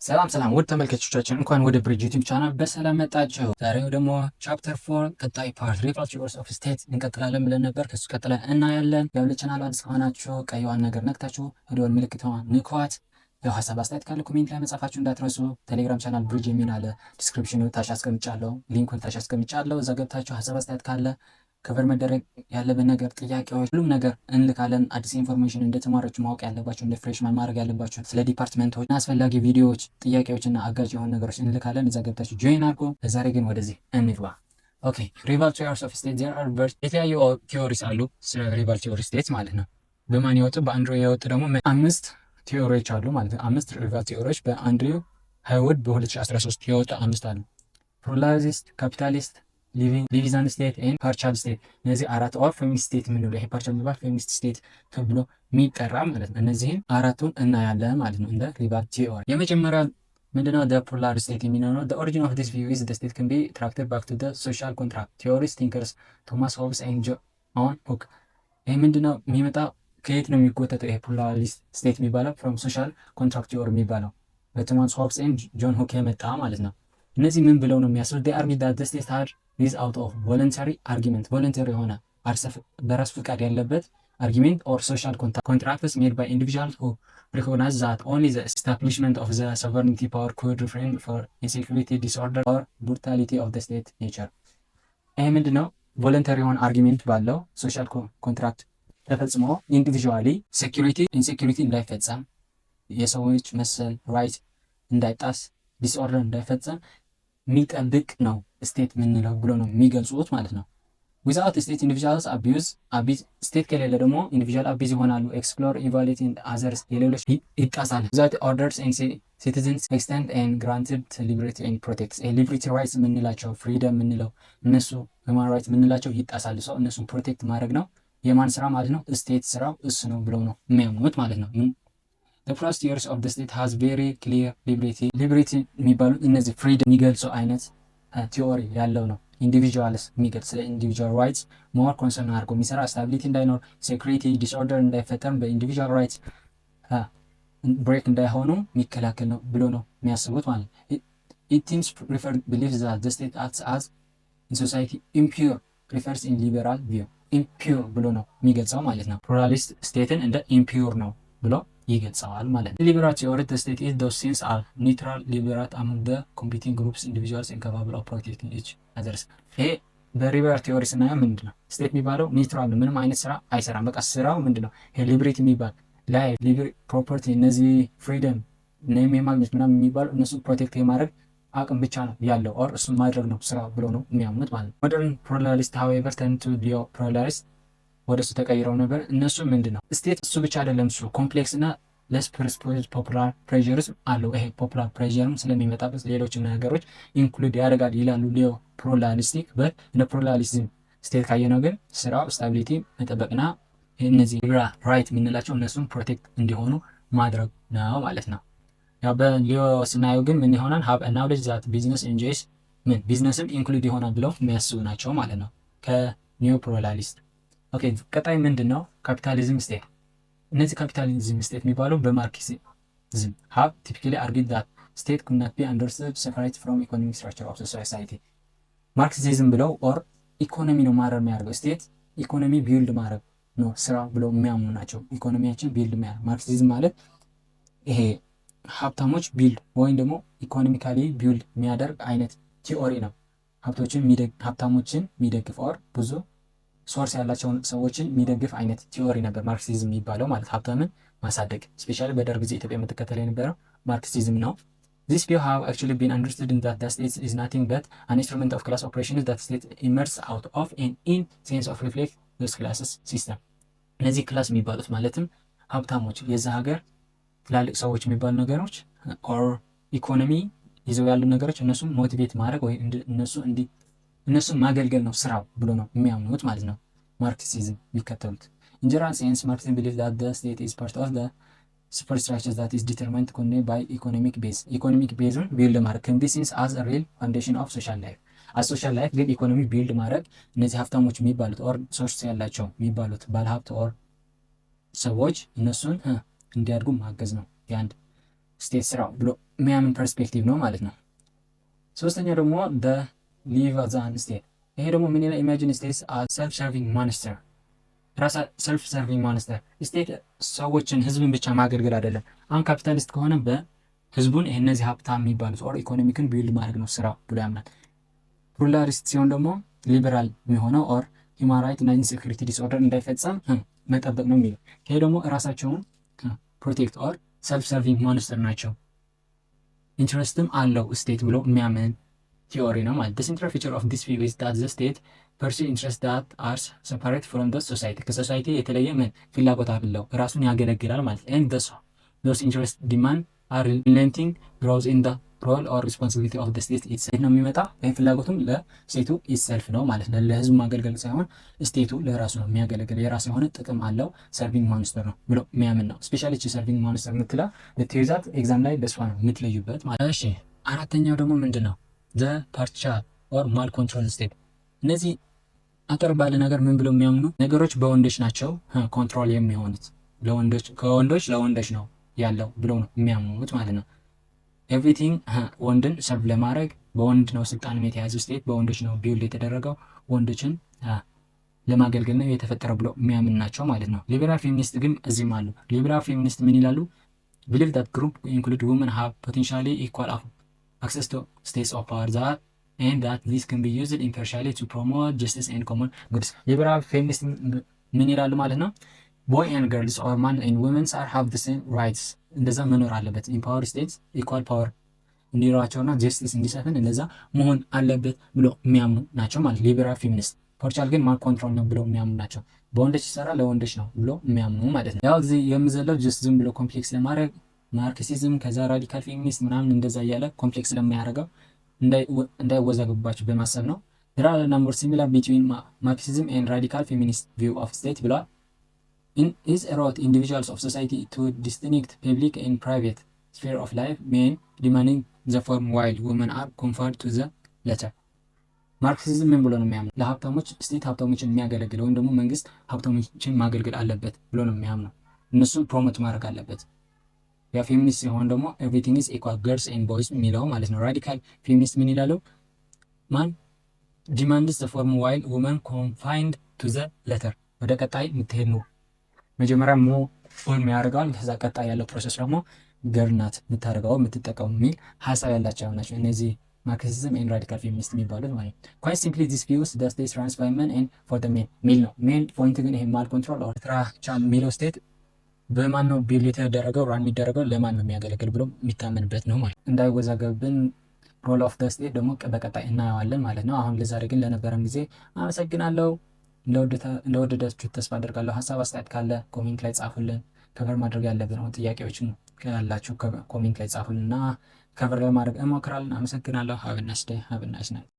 ሰላም ውድ ተመልካቾቻችን እንኳን ወደ ብሪጅ ዩቲዩብ ቻናል በሰላም መጣችሁ። ዛሬው ደግሞ ቻፕተር 4 ቀጣይ ፓርት ሪቨር ቲዎሪስ ኦፍ ስቴት እንቀጥላለን ብለን ነበር። ከሱ ቀጥለን እናያለን። ያው ለቻናሉ አዲስ ከሆናችሁ ቀይዋን ነገር ነክታችሁ የደወል ምልክቷን ንኳት። ያው ሀሳብ አስተያየት ካለ ኮሜንት ላይ መጻፋችሁ እንዳትረሱ። ቴሌግራም ቻናል ብሪጅ የሚል አለ፣ ዲስክሪፕሽኑ ታች አስቀምጫለሁ፣ ሊንኩን ታች አስቀምጫለሁ። እዛ ገብታችሁ ሀሳብ አስተያየት ካለ ከቨር መደረግ ያለብን ነገር ጥያቄዎች፣ ሁሉም ነገር እንልካለን። አዲስ ኢንፎርሜሽን እንደ ተማሪዎች ማወቅ ያለባቸው እንደ ፍሬሽማን ማድረግ ያለባቸው ስለ ዲፓርትመንቶች እና አስፈላጊ ቪዲዮዎች፣ ጥያቄዎችና አጋዥ የሆኑ ነገሮች እንልካለን። እዛ ገብታችሁ ጆይን አድርጎ። ለዛሬ ግን ወደዚህ እንግባ። ኦኬ ሪቨር ቲዎሪስ ኦፍ ስቴት ዜር አር የተለያዩ ቲዎሪስ አሉ ስለ ሪቨር ቲዎሪ ስቴት ማለት ነው። በማን የወጡ በአንድሪው የወጡ ደግሞ 5 ቲዎሪዎች አሉ ማለት ነው። 5 ሪቨር ቲዎሪዎች በአንድሪው ሃይውድ በ2013 የወጡ 5 አሉ። ፕሮላዚስት፣ ካፒታሊስት፣ ሊቪዛን ስቴት ኤንድ ፓርሻል ስቴት። እነዚህ 4 ኦር ፌሚኒስት ስቴት የምንለው ይሄ ፓርሻል የሚባል ፌሚኒስት ስቴት ተብሎ የሚጠራ ማለት ነው። እነዚህን 4ቱን እናያለን ማለት ነው እንደ ሪቨር ቲዎሪ። የመጀመሪያ ምንድነው? ፖላር ስቴት የሚለው ነው። ኦሪጂን ኦፍ ዲስ ቪው ኢዝ ስቴት ካን ቢ ትራክትድ ባክ ቱ ሶሻል ኮንትራክት ቲዎሪስ ቲንከርስ ቶማስ ሆብስ ኤንድ ጆን ሁክ። ይሄ ምንድነው የሚመጣው? ከየት ነው የሚጎተተው? ይሄ ፖላሪስት ስቴት የሚባለው ፍሮም ሶሻል ኮንትራክት ቲዎሪ የሚባለው በቶማስ ሆብስ ኤንድ ጆን ሁክ የመጣ ማለት ነው። እነዚህ ምን ብለው ነው የሚያስሩት? they argue that the state had this out of voluntary argument voluntary የሆነ በራስ ፍቃድ ያለበት argument or social contracts made by individuals who recognize that only the establishment of the sovereignty power could refrain for insecurity, disorder or brutality of the state nature። ይሄ ምንድነው? ቮለንተሪ የሆነ አርጊሜንት ባለው ሶሻል ኮንትራክት ተፈጽሞ ኢንዲቪዥዋሊ ኢንሴኪሪቲ እንዳይፈጸም፣ የሰዎች መሰል ራይት እንዳይጣስ፣ ዲስኦርደር እንዳይፈጸም የሚጠብቅ ነው ስቴት ምንለው ብሎ ነው የሚገልጹት ማለት ነው። ዊዛውት ስቴት ኢንዲቪዥዋልስ አቢዝ ስቴት ከሌለ ደግሞ ኢንዲቪዥዋል አቢዝ ይሆናሉ። ኤክስፕሎር ኢቫሉዌቲንግ አዘርስ የሌሎች ይጣሳል። ዊዛውት ኦርደርስ ኤንድ ሲቲዝንስ ኤክስቴንድ ኤንድ ግራንትድ ሊበርቲ ኤንድ ፕሮቴክትስ ሊበርቲ ራይትስ የምንላቸው ፍሪደም የምንለው እነሱ ሁማን ራይትስ የምንላቸው ይጣሳሉ። ሰው እነሱን ፕሮቴክት ማድረግ ነው የማን ስራ ማለት ነው? ስቴት ስራው እሱ ነው ብለው ነው የሚያምኑት ማለት ነው። The first years of the state has very clear liberty የሚባሉት እነዚህ ፍሪደም የሚገልጹ አይነት ቲዎሪ ያለው ነው። ኢንዲቪጁዋልስ የሚገልጽ ስለ ኢንዲቪጁዋል ራይትስ ሞር ኮንሰርን አድርጎ የሚሰራ ስታቢሊቲ እንዳይኖር፣ ሴኩሪቲ ዲስኦርደር እንዳይፈጠር፣ በኢንዲቪጁዋል ራይትስ ብሬክ እንዳይሆኑ የሚከላከል ነው ብሎ ነው የሚያስቡት ማለት ነው። It teams prefer beliefs that the state acts as in society impure prefers in liberal view impure ብሎ ነው የሚገልጸው ማለት ነው። ፕሉራሊስት ስቴትን እንደ ኢምፒውር ነው ብሎ ይገልጸዋል ማለት ነው። ሊበራል ቲዎሪ the state is those things are neutral liberate among the competing groups individuals and capable of protecting each others። ይሄ በሊበራል ቲዎሪ ስናየው ምንድነው? ስቴት የሚባለው ኒውትራል ነው፣ ምንም አይነት ስራ አይሰራም። በቃ ስራው ምንድነው? ይሄ ሊበሬት የሚባል ላይፍ ፕሮፐርቲ እነዚህ ፍሪደም ኔም የማግኘት ምናምን የሚባሉ እነሱ ፕሮቴክት የማድረግ አቅም ብቻ ነው ያለው ኦር እሱን ማድረግ ነው ስራ ብሎ ነው የሚያምኑት ማለት ነው። ሞደርን ፕሉራሊስት however tend to ሊዮ ፕሉራሊስት ወደ እሱ ተቀይረው ነበር። እነሱ ምንድነው ስቴት እሱ ብቻ አይደለም፣ እሱ ኮምፕሌክስ እና ለስ ፕሪስፖዝድ ፖፑላር ፕሬዠርም አለው። ይሄ ፖፑላር ፕሬዠርም ስለሚመጣበት ሌሎች ነገሮች ኢንክሉድ ያደርጋል ይላሉ ሊዮ ፕሉራሊስቲክ። እንደ ፕሉራሊዝም ስቴት ካየነው ግን ስራው ስታቢሊቲ መጠበቅና እነዚህ ሊበራል ራይት የምንላቸው እነሱን ፕሮቴክት እንዲሆኑ ማድረግ ነው ማለት ነው። ያው በሊዮ ስናየው ግን ምን ይሆናል? ሀብ ናውሌጅ ዛት ቢዝነስ ኢንጆይስ ቢዝነስም ኢንክሉድ ይሆናል ብለው የሚያስቡ ናቸው ማለት ነው ከኒዮ ፕሉራሊስት። ኦኬ ቀጣይ ምንድን ነው? ካፒታሊዝም ስቴት። እነዚህ ካፒታሊዝም ስቴት የሚባለው በማርክሲዝም ሀብ ቲፒካሊ አርጊድ ዛት ስቴት ኩድ ናት ቢ አንደርስቱድ ሴፐሬት ፍሮም ኢኮኖሚክ ስትራክቸር ኦፍ ሶሳይቲ። ማርክሲዝም ብለው ኦር ኢኮኖሚ ነው ማድረግ የሚያደርገው ስቴት ኢኮኖሚ ቢልድ ማድረግ ነው ስራ ብለው የሚያምኑ ናቸው። ኢኮኖሚያችን ቢልድ የሚያደርግ ማርክሲዝም ማለት ይሄ ሀብታሞች ቢልድ ወይም ደግሞ ኢኮኖሚካሊ ቢልድ የሚያደርግ አይነት ቲዎሪ ነው። ሀብታሞችን የሚደግፍ ኦር ብዙ ሶርስ ያላቸውን ሰዎችን የሚደግፍ አይነት ቲዎሪ ነበር ማርክሲዝም የሚባለው ማለት ሀብታምን ማሳደግ። ስፔሻሊ በደርግ ጊዜ ኢትዮጵያ የምትከተል የነበረው ማርክሲዝም ነው። This view have actually been understood in that the state is nothing but an instrument of class operations that state emerges out of and in sense of reflect those classes system። እነዚህ ክላስ የሚባሉት ማለትም ሀብታሞች የዛ ሀገር ትላልቅ ሰዎች የሚባሉ ነገሮች ኦር ኢኮኖሚ ይዘው ያሉ ነገሮች እነሱን ሞቲቬት ማድረግ ወይ እነሱን ማገልገል ነው ስራው ብሎ ነው የሚያምኑት ማለት ነው ማርክሲዝም የሚከተሉት። In general sense Marxism believes that the state is part of the superstructure that is determined by economic base ኢኮኖሚክ ቤዝን ቢልድ ማድረግ can be seen as a real foundation of social life as social life ግን ኢኮኖሚ ቢልድ ማድረግ እነዚህ ሀብታሞች የሚባሉት ኦር ሶርስ ያላቸው የሚባሉት ባለሀብት ኦር ሰዎች እነሱን እንዲያድጉ ማገዝ ነው የአንድ ስቴት ስራው ብሎ የሚያምን ፐርስፔክቲቭ ነው ማለት ነው። ሶስተኛው ደግሞ ሊቫዛን ስቴት። ይሄ ደግሞ ምን ይላል? ኢማጂን ስቴትስ አዝ ሰልፍ ሰርቪንግ ማንስተር። ራሳ ሰልፍ ሰርቪንግ ማንስተር ስቴት ሰዎችን ህዝብን ብቻ ማገልገል አይደለም። አሁን ካፒታሊስት ከሆነ በህዝቡን እነዚህ ሀብታም የሚባሉት ኦር ኢኮኖሚክን ቢልድ ማድረግ ነው ስራው ብሎ ያምናል። ፕሉራሊስት ሲሆን ደግሞ ሊበራል የሚሆነው ኦር ሂውማን ራይት እና ኢንሴኩሪቲ ዲስኦርደር እንዳይፈጸም መጠበቅ ነው የሚለው። ይሄ ደግሞ ራሳቸውን ፕሮቴክት ኦር ሰልፍ ሰርቪንግ ማንስተር ናቸው። ኢንትረስትም አለው ስቴት ብሎ የሚያምን ቲዮሪ ነው ማለት። The central feature of this view is that the state pursue interests that are separate from the society. ከሶሳይቲ የተለየ ፍላጎት አለው ራሱን ያገለግላል ማለት። and those interests demand are relenting growth in the role or responsibility of the state itself ነው የሚመጣ። ይህ ፍላጎቱም ለስቴቱ itself ነው ማለት ነው። ለህዝቡ ማገልገል ሳይሆን ስቴቱ ለራሱ ነው የሚያገለግል፣ የራሱ የሆነ ጥቅም አለው። ሰርቪንግ ማንስተር ነው ብሎ የሚያምን ነው። ስፔሻሊ ሰርቪንግ ማንስተር የምትላ ለትይዛት ኤግዛም ላይ በሷ ነው የምትለዩበት ማለት። እሺ አራተኛው ደግሞ ምንድን ነው? ዘ ፓርቲሻል ኦር ማል ኮንትሮል ስቴት። እነዚህ አጠር ባለ ነገር ምን ብለው የሚያምኑ ነገሮች በወንዶች ናቸው ኮንትሮል የሚሆኑት፣ ከወንዶች ለወንዶች ነው ያለው ብለው ነው የሚያምኑት ማለት ነው። ኤቭሪቲንግ ወንድን ሰርቭ ለማድረግ በወንድ ነው ስልጣን የተያዘ ስቴት በወንዶች ነው ቢውልድ የተደረገው፣ ወንዶችን ለማገልገል ነው የተፈጠረው ብለው የሚያምን ናቸው ማለት ነው። ሊበራል ፌሚኒስት ግን እዚህም አሉ። ሊበራል ፌሚኒስት ምን ይላሉ? ቢሊቭ ዳት ግሩፕ ኢንክሉድ ውመን ሃቭ ፖቴንሻሊ ኢኳል access to states of power that and that this can be used impartially to promote justice and common goods. ሊበራል ፌሚኒስት ምን ይላሉ ማለት ነው? boy and girls or man and women have the same rights። እንደዛ መኖር አለበት። in power states equal power እንዲኖራቸውና ጀስቲስ እንዲሰፍን እንደዛ መሆን አለበት ብሎ የሚያምኑ ናቸው ማለት ሊበራል ፌሚኒስት። ፖርቹጋል ግን ማል ኮንትሮል ነው ብሎ የሚያምኑ ናቸው። በወንዶች ይሰራ ለወንዶች ነው ብሎ የሚያምኑ ማለት ነው። ያው እዚህ የምዘለው ጀስት ዝም ብሎ ኮምፕሌክስ ለማድረግ ማርክሲዝም ከዛ ራዲካል ፌሚኒስት ምናምን እንደዛ እያለ ኮምፕሌክስ ስለሚያደርገው እንዳይወዛግባቸው በማሰብ ነው። there are a number similar between marxism and radical feminist view of state ብለዋል። in his wrote individuals of society to distinct public and private sphere of life, men demanding the form while women are confined to the latter። ማርክሲዝም ምን ብሎ ነው የሚያምነው? ለሀብታሞች ስቴት ሀብታሞችን የሚያገለግለው ወይም ደግሞ መንግስት ሀብታሞችን ማገልገል አለበት ብሎ ነው የሚያምነው። እነሱን ፕሮሞት ማድረግ አለበት። ያ ፌሚኒስት ሲሆን ደግሞ ኤቭሪቲንግ ኢዝ ኢኳል ገርልስ ኤንድ ቦይስ የሚለው ማለት ነው። ራዲካል ፌሚኒስት ምን ይላሉ? ማን ዲማንድስ ዘ ፎርም ዋይል ውመን ኮንፋይንድ ቱ ዘ ሌተር። ወደ ቀጣይ የምትሄድ ነው። መጀመሪያ ሞ ፎርም ያደርገዋል፣ ከዛ ቀጣይ ያለው ፕሮሰስ ደግሞ ገርል ናት የምታደርገው የምትጠቀሙ የሚል ሀሳብ ያላቸው ናቸው እነዚህ ማርክሲዝም ኤንድ ራዲካል ፌሚኒስት የሚባሉት ማለት ነው። ኳይት ሲምፕሊ ዲስ ቪውስ ዘ ስቴት ትራንስ ባይ መን ኤንድ ፎር ዘ ሜን ሚል ነው። ሜን ፖይንት ግን ይሄ ማል ኮንትሮል ኦር ትራቻል የሚለው ስቴት በማን ነው ቢል የተደረገው ራን የሚደረገው ለማን ነው የሚያገለግል ብሎ የሚታመንበት ነው ማለት። እንዳይወዛገብን ሮል ኦፍ ዘ ስቴት ደግሞ በቀጣይ እናየዋለን ማለት ነው። አሁን ለዛሬ ግን ለነበረን ጊዜ አመሰግናለሁ። ለወደዳችሁት ተስፋ አደርጋለሁ። ሀሳብ አስተያየት ካለ ኮሜንት ላይ ጻፉልን። ከቨር ማድረግ ያለብን ጥያቄዎችን ካላችሁ ኮሜንት ላይ ጻፉልን እና ከቨር ለማድረግ እሞክራለን። አመሰግናለሁ። ሀብ ናይስ ዴይ፣ ሀብ ናይስ ናይት።